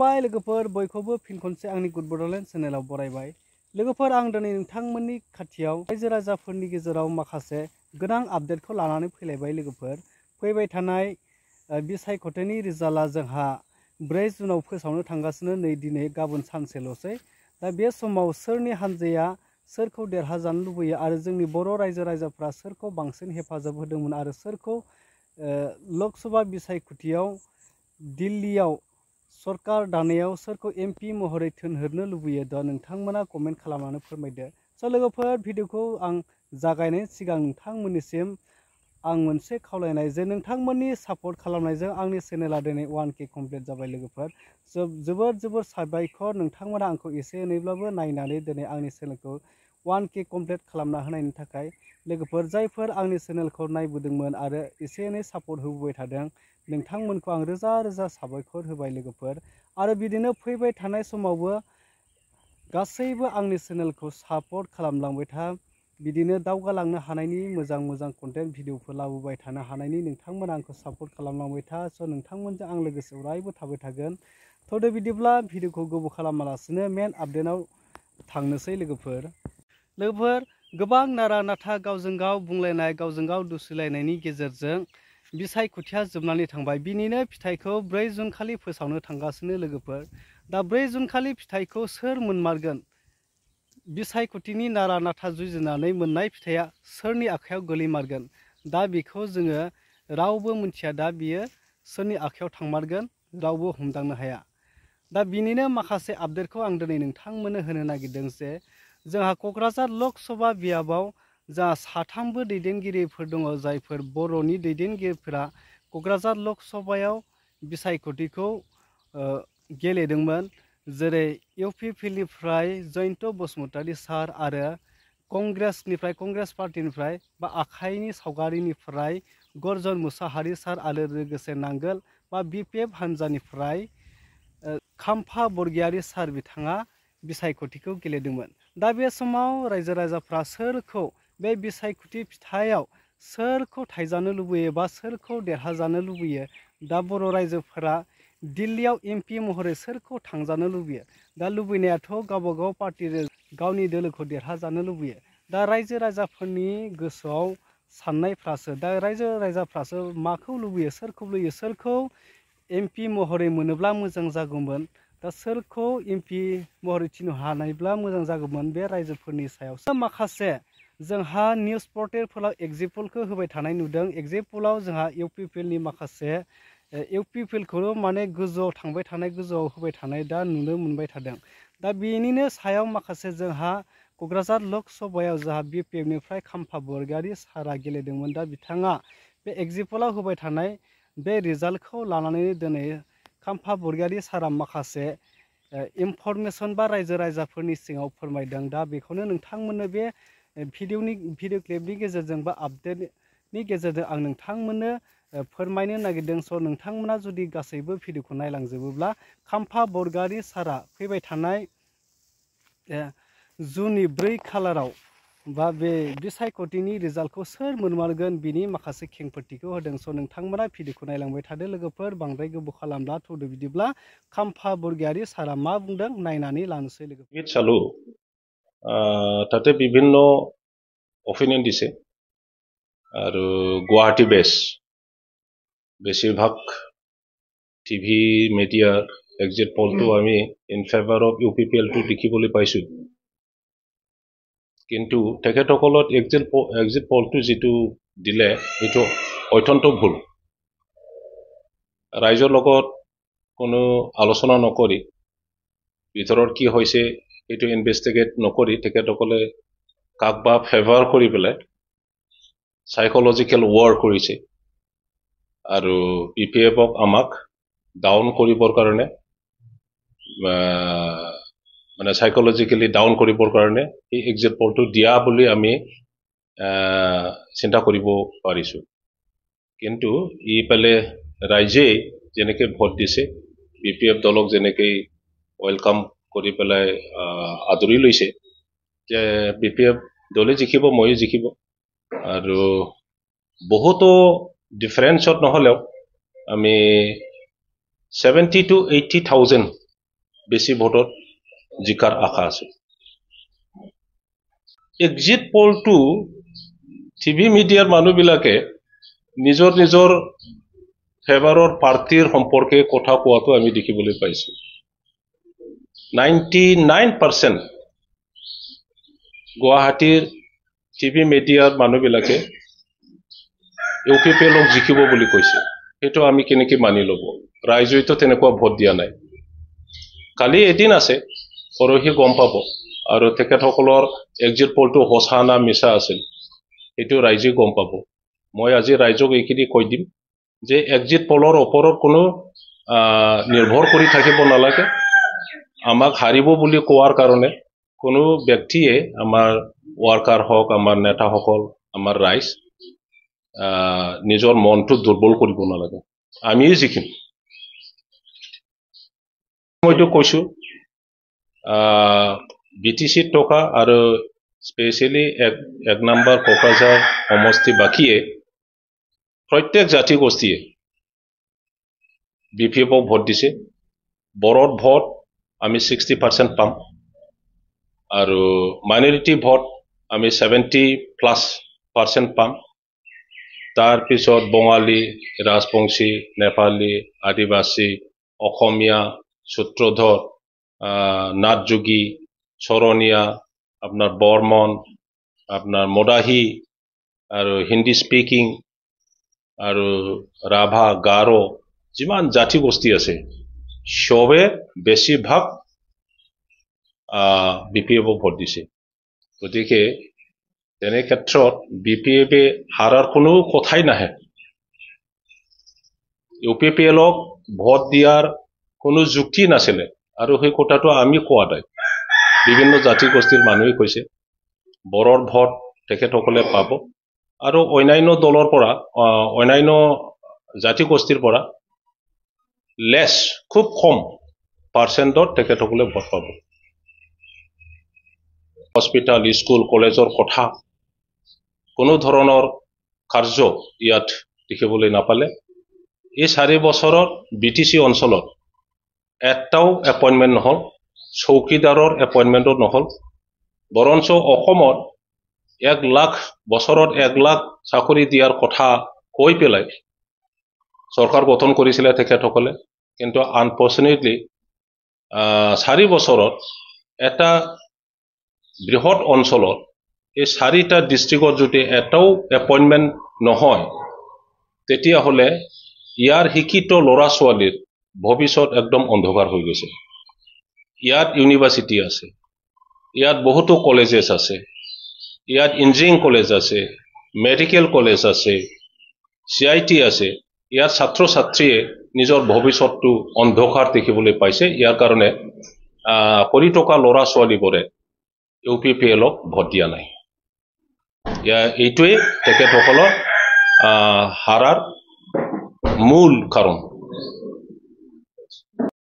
Bye लोगोफोर बयखौबो fin खनसे आंनि गुड बडलेण्ड चेनेलाव बरायबाय। लोगोफोर आं दिनै नोंथांमोननि खाथियाव रायजो राजाफोरनि गेजेराव माखासे गोनां आपडेटखौ लानानै फैलायबाय। लोगोफोर फैबाय थानाय बिसायख'थिनि रिजाल्टआ जोंहा 4 जुनाव फोसावनो थांगासिनो। नै दिनै गाबोन सानसेल'सै। दा बे समाव सोरनि हान्जाया सोरखौ देरहाजानो लुबैयो आरो जोंनि बर' रायजो राजाफ्रा सोरखौ बांसिन हेफाजाब होदोंमोन आरो सोरखौ लकसभा बिसायख'थियाव दिल्लीयाव सरकार दानायाव सोरखौ एमपि महरै थिनहरनो लुबैयो दा नोंथांमोना कमेन्ट खालामनानै फोरमायदो। स' लोगोफोर भिडिअखौ आं जागायनायनि सिगां नोंथांमोननिसिम आं मोनसे खावलायनाय जे नोंथांमोननि सापर्ट खालामनायजों आंनि चेनेला दिनै 1K कमप्लिट जाबाय। लोगोफोर जोबोर साबायखर नोंथांमोना आंखौ एसे एनैब्लाबो नायनानै दिनै आंनि चेनेलखौ 1K कमप्लिट खालामना होनायनि थाखाय। लोगोफोर जायफोर आंनि चेनेलखौ नायबोदोंमोन आरो एसे एनै सापर्ट होबोबाय थादों नोंथांमोनखौ आं रोजा साबायखर होबाय। लोगोफोर आरो बिदिनो फैबाय थानाय समावबो गासैबो आंनि चेनेलखौ सापर्ट खालामलांबाय था। बिदिनो दावगालांनो हानायनि मोजां कन्टेन्ट भिडिअफोर लाबोबाय थानो हानायनि नोंथांमोना आंखौ सापर्ट खालामलांबाय था। स' नोंथांमोनजों आं लोगोसे अरायबो थाबाय थागोन। थ'दो बिदिब्ला भिडिअखौ गोबाव खालामालासिनो मेन आपडेटआव थांनोसै। लोगोफोर गोबां नारा नाथा गावजों गाव बुंलायनाय गावजों गाव दुसिलायनायनि गेजेरजों बिसायख'थिया जोबनानै थांबाय। बिनिनो फिथाइखौ 4 जुन खालि फोसावनो थांगासिनो। लोगोफोर दा 4 जुन खालि फिथाइखौ सोर मोनमारगोन, बिसायख'थिनि नारा नाथा जुजिनानै मोननाय फिथाइया सोरनि आखायाव गोलैमारगोन, दा बेखौ जोङो रावबो मिथिया। दा बियो सोरनि आखायाव थांमारगोन रावबो हमदांनो हाया। दा बिनिनो माखासे आपडेटखौ आं दिनै नोंथांमोननो होनो नागिरदों जे जोंहा क'क्राझार लकसभा बियाबाव जोंहा 3बो दैदेनगिरिफोर दङ जायफोर बर'नि दैदेनगिरिफोरा क'क्राझार लकसभायाव बिसायख'थिखौ गेलेदोंमोन। जेरै इउपिपिएलनिफ्राय जयन्त बसुमतारी सार आरो कंग्रेस पार्टिनिफ्राय बा आखाइनि सावगारिनिफ्राय गर्जन मुसाहारि सार आरो लोगोसे नांगोल बा बिपिएफ हान्जानिफ्राय खाम्फा बरगयारी सार बिथाङा बिसायख'थिखौ गेलेदोंमोन। दा बे समाव रायजो राजाफ्रा सोरखौ बे बिसायख'थि फिथाइयाव सोरखौ थायजानो लुबैयो बा सोरखौ देरहाजानो लुबैयो, दा बर' रायजोफोरा दिल्लीयाव एमपि महरै सोरखौ थांजानो लुबैयो। दा लुबैनायाथ' गावबागाव पार्टि गावनि दोलोखौ देरहाजानो लुबैयो। दा रायजो राजाफोरनि गोसोआव साननायफ्रासो दा रायजो राजाफ्रासो माखौ लुबैयो, सोरखौ लुबैयो, सोरखौ एमपि महरै मोनोब्ला मोजां जागौमोन, दा सोरखौ एमपि महरै थिनो हानायब्ला मोजां जागौमोन, बे रायजोफोरनि सायावसो माखासे जोंहा निउस पर्टेलफोराव एग्जाम्पलखौ होबाय थानाय नुदों। एग्जाम्पलाव जोंहा इउपिपिएलनि माखासे इउपिपिएलखौल' माने गोजौआव थांबाय थानाय गोजौआव होबाय थानाय दा नुनो मोनबाय थादों। दा बेनिनो सायाव माखासे जोंहा क'क्राझार लकसभायाव जोंहा बिपिएफनिफ्राय खाम्फा बरगयारी सारा गेलेदोंमोन। दा बिथाङा बे एग्जाम्पलाव होबाय थानाय बे रिजाल्टखौ लानानै दिनै खाम्फा बरगयारी सारा माखासे इनफरमेसन बा रायजो राजाफोरनि सिगाङाव फोरमायदों। दा बेखौनो नोंथांमोननो बे भिडिअ क्लिपनि गेजेरजों बा आपडेटनि गेजेरजों आं नोंथांमोननो फोरमायनो नागिरदों। स' नोंथांमोना जुदि गासैबो भिडिअखौ नायलांजोबोब्ला खाम्फा बरगयारी सारा फैबाय थानाय जुननि 4 खालाराव बा बे बिसायख'थिनि रिजाल्टखौ सोर मोनमारगोन बिनि माखासे खेंफोरथिखौ होदों। स' नोंथांमोना भिडिअखौ नायलांबाय थादो। लोगोफोर बांद्राय गोबाव खालामला थ'दो बिदिब्ला खाम्फा बरगयारी सारा मा बुंदों नायनानै लानोसै। लोगोफोर চালো তাতে বিভিন্ন অপিনিয়ন দিছে আৰু গুৱাহাটী বেছ বেছিভাগ টিভি মিডিয়াৰ এক্সিট পলটো আমি ইন ফেভাৰ অফ ইউপিপিএলটো দেখিবলৈ পাইছোঁ। কিন্তু তেখেতসকলত এক্সিট পলটো যিটো দিলে সেইটো অত্যন্ত ভুল। ৰাইজৰ লগত কোনো আলোচনা নকৰি ভিতৰত কি হৈছে এইটো ইনভেষ্টিগেট নকৰি তেখেতসকলে কাক বা ফেভাৰ কৰি পেলাই সাইকোলজিকেল ৱাৰ কৰিছে আৰু বিপিএফক আমাক ডাউন কৰিবৰ কাৰণে মানে সাইকোলজিকেলি ডাউন কৰিবৰ কাৰণে এই এক্সিট পলটো দিয়া বুলি আমি চিন্তা কৰিব পাৰিছোঁ। কিন্তু ইফালে ৰাইজে যেনেকৈ ভোট দিছে, বিপিএফ দলক যেনেকৈ ৱেলকাম কৰি পেলাই আদৰি লৈছে যে বিপিএফ দলে জিকিব, ময়ো জিকিব। আৰু বহুতো ডিফাৰেঞ্চত নহ'লেও আমি 70 to 80,000 বেছি ভোটত জিকাৰ আশা আছে এক্সিট পোলটো টিভি মিডিয়াৰ মানুহবিলাকে নিজৰ নিজৰ ফেভাৰৰ পাৰ্টিৰ সম্পৰ্কে কথা কোৱাটো আমি দেখিবলৈ পাইছো 99% গুৱাহাটীৰ টিভি মিডিয়াৰ মানুহবিলাকে ইউপিপিএলক জিকিব বুলি কৈছে সেইটো আমি কেনেকৈ মানি ল'ব ৰাইজেতো তেনেকুৱা ভোট দিয়া নাই কালি এদিন আছে পৰহি গম পাব আৰু তেখেতসকলৰ এক্সিট পোলটো সঁচা না মিছা আছিল সেইটো ৰাইজে গম পাব মই আজি ৰাইজক এইখিনি কৈ দিম যে এক্সিট পোলৰ ওপৰত কোনো নিৰ্ভৰ কৰি থাকিব নালাগে আমাক হাৰিব বুলি কোৱাৰ কাৰণে কোনো ব্যক্তিয়ে আমাৰ ওয়াৰ্কাৰ হওক আমাৰ নেতাসকল আমাৰ ৰাইজ নিজৰ মনটো দুৰ্বল কৰিব নালাগে আমিয়ে জিকিম মইতো কৈছো বিটিসি টকা আৰু স্পেশালি এক নম্বৰ কোকৰাঝাৰ সমষ্টি বাকিয়ে প্ৰত্যেক জাতি গোষ্ঠীয়ে বিপিএফক ভোট দিছে বড়োৰ ভোট আমি 60% পাম আৰু মাইনৰিটি ভোট আমি 70+% পাম তাৰ পিছত বঙালী ৰাজবংশী নেপালী আদিবাসী অসমীয়া সূত্ৰধৰ নাথযোগী চৰণীয়া আপোনাৰ বৰ্মন আপোনাৰ মদাহী আৰু হিন্দী স্পিকিং আৰু ৰাভা গাৰো যিমান জাতি গোষ্ঠী আছে সবে বেছিভাগ বিপিএফক ভোট দিছে গতিকে তেনে ক্ষেত্ৰত বিপিএফে হাৰাৰ কোনো কথাই নাহে ইউপিপিএলক ভোট দিয়াৰ কোনো যুক্তি নাছিলে আৰু সেই কথাটো আমি কোৱা নাই বিভিন্ন জাতি গোষ্ঠীৰ মানুহে কৈছে বড়োৰ ভোট তেখেতসকলে পাব আৰু অন্যান্য দলৰ পৰা অন্যান্য জাতি গোষ্ঠীৰ পৰা লেছ খুব কম পাৰ্চেন্টত তেখেতসকলে ভোট পাব হস্পিটাল স্কুল কলেজৰ কথা কোনো ধৰণৰ কাৰ্য ইয়াত দেখিবলৈ নাপালে এই 4 বছৰত বিটিসি অঞ্চলত এটাও এপইন্টমেন্ট নহল চৌকিদাৰৰ এপইন্টমেন্টও নহল বৰঞ্চ অসমত 1 লাখ বছৰত 1 লাখ চাকৰি দিয়াৰ কথা কৈ পেলাই সৰকাৰ গঠন কৰিছিল তেখেতসকলে কিন্তু আনফৰ্চুনেটলি 4 বছৰত এটা বৃহৎ অঞ্চলত এই 4টা ডিস্ট্ৰিক্টত যদি এটাও এপইন্টমেন্ট নহয় তেতিয়া হলে ইয়াৰ শিক্ষিত ল'ৰা ছোৱালীৰ ভৱিষ্যত একদম অন্ধকাৰ হৈ গৈছে ইয়াত ইউনিভাৰ্সিটি আছে ইয়াত বহুতো কলেজেস আছে ইয়াত ইঞ্জিনিয়াৰিং কলেজ আছে মেডিকেল কলেজ আছে সিআইটি আছে ইয়াত ছাত্ৰ ছাত্ৰীয়ে নিজৰ ভৱিষ্যতটো অন্ধকাৰ দেখিবলৈ পাইছে ইয়াৰ কাৰণে কৰি থকা ল'ৰা ছোৱালীবোৰে ইউপিপিএলক ভোট দিয়া নাই এইটোৱে তেখেতসকলৰ হাৰাৰ মূল কাৰণ